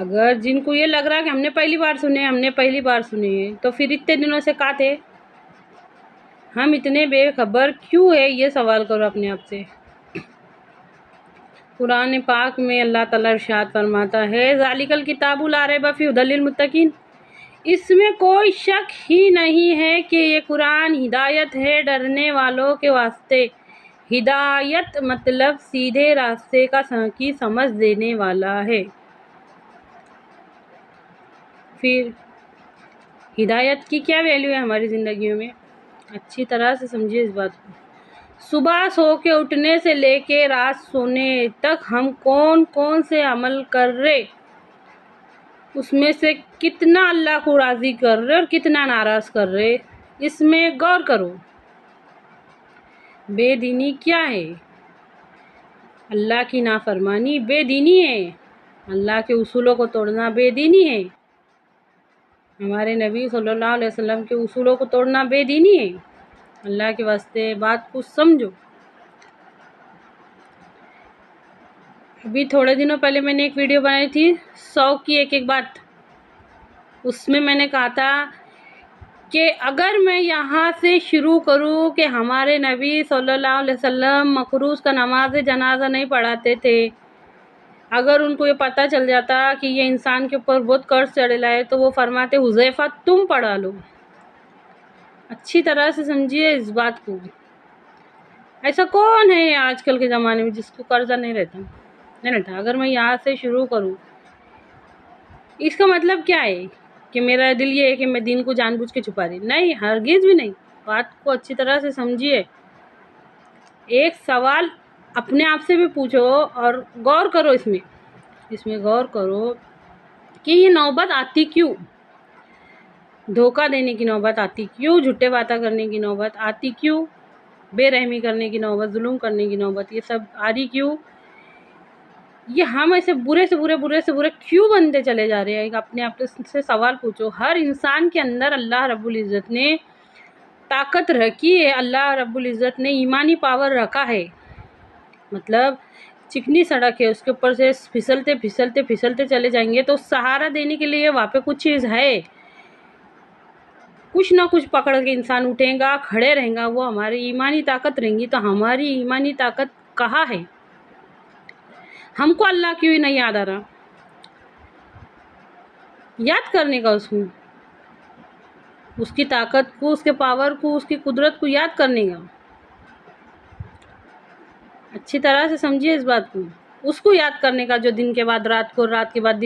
اگر جن کو یہ لگ رہا ہے کہ ہم نے پہلی بار سنے تو پھر اتنے دنوں سے کہاں تھے؟ ہم اتنے بے خبر کیوں ہے؟ یہ سوال کرو اپنے آپ سے۔ قرآن پاک میں اللہ تعالیٰ ارشاد فرماتا ہے ذالک الکتاب لا ریب فیہ ھدی للمتقین، اس میں کوئی شک ہی نہیں ہے کہ یہ قرآن ہدایت ہے ڈرنے والوں کے واسطے۔ ہدایت مطلب سیدھے راستے کی سمجھ دینے والا ہے۔ پھر ہدایت کی کیا ویلیو ہے ہماری زندگیوں میں؟ اچھی طرح سے سمجھیے اس بات کو۔ صبح سو کے اٹھنے سے لے کے رات سونے تک ہم کون کون سے عمل کر رہے، اس میں سے کتنا اللہ کو راضی کر رہے اور کتنا ناراض کر رہے، اس میں غور کرو۔ بے دینی کیا ہے؟ اللہ کی نافرمانی بے دینی ہے، اللہ کے اصولوں کو توڑنا بے دینی ہے، ہمارے نبی صلی اللہ علیہ وسلم کے اصولوں کو توڑنا بے دینی ہے۔ اللہ کے واسطے بات کو سمجھو۔ ابھی تھوڑے دنوں پہلے میں نے ایک ویڈیو بنائی تھی 100 کی ایک بات، اس میں میں نے کہا تھا کہ اگر میں یہاں سے شروع کروں کہ ہمارے نبی صلی اللہ علیہ وسلم مقروض کا نماز جنازہ نہیں پڑھاتے تھے، اگر ان کو یہ پتہ چل جاتا کہ یہ انسان کے اوپر بہت قرض چڑھا ہے تو وہ فرماتے حذیفہ تم پڑھا لو۔ اچھی طرح سے سمجھیے اس بات کو۔ ایسا کون ہے آج کل کے زمانے میں جس کو قرضہ نہیں رہتا؟ اگر میں یہاں سے شروع کروں، اس کا مطلب کیا ہے کہ میرا دل یہ ہے کہ میں دین کو جان بوجھ کے چھپا رہی؟ نہیں، ہرگز بھی نہیں۔ بات کو اچھی طرح سے سمجھیے۔ ایک سوال اپنے آپ سے بھی پوچھو اور غور کرو اس میں غور کرو کہ یہ نوبت آتی کیوں؟ دھوکہ دینے کی نوبت آتی کیوں؟ جھوٹے باتیں کرنے کی نوبت آتی کیوں؟ بے رحمی کرنے کی نوبت، ظلم کرنے کی نوبت، یہ سب آ رہی کیوں؟ یہ ہم ایسے برے سے برے کیوں بنتے چلے جا رہے ہیں؟ اپنے آپ سے سوال پوچھو۔ ہر انسان کے اندر اللہ رب العزت نے طاقت رکھی ہے، اللہ رب العزت نے ایمانی پاور رکھا ہے، مطلب چکنی سڑک ہے، اس کے اوپر سے پھسلتے چلے جائیں گے تو سہارا دینے کے لیے وہاں پہ کچھ چیز ہے، کچھ نہ کچھ پکڑ کے انسان اٹھے گا، کھڑے رہے گا، وہ ہماری ایمانی طاقت رہیں گی۔ تو ہماری ایمانی طاقت کہاں ہے؟ ہم کو اللہ کیوں نہیں یاد آ رہا یاد کرنے کا، اس کی طاقت کو، اس کے پاور کو، اس کی قدرت کو یاد کرنے کا؟ اچھی طرح سے سمجھیے اس بات کو۔ اس کو یاد کرنے کا جو دن کے بعد رات کو، رات کے بعد دن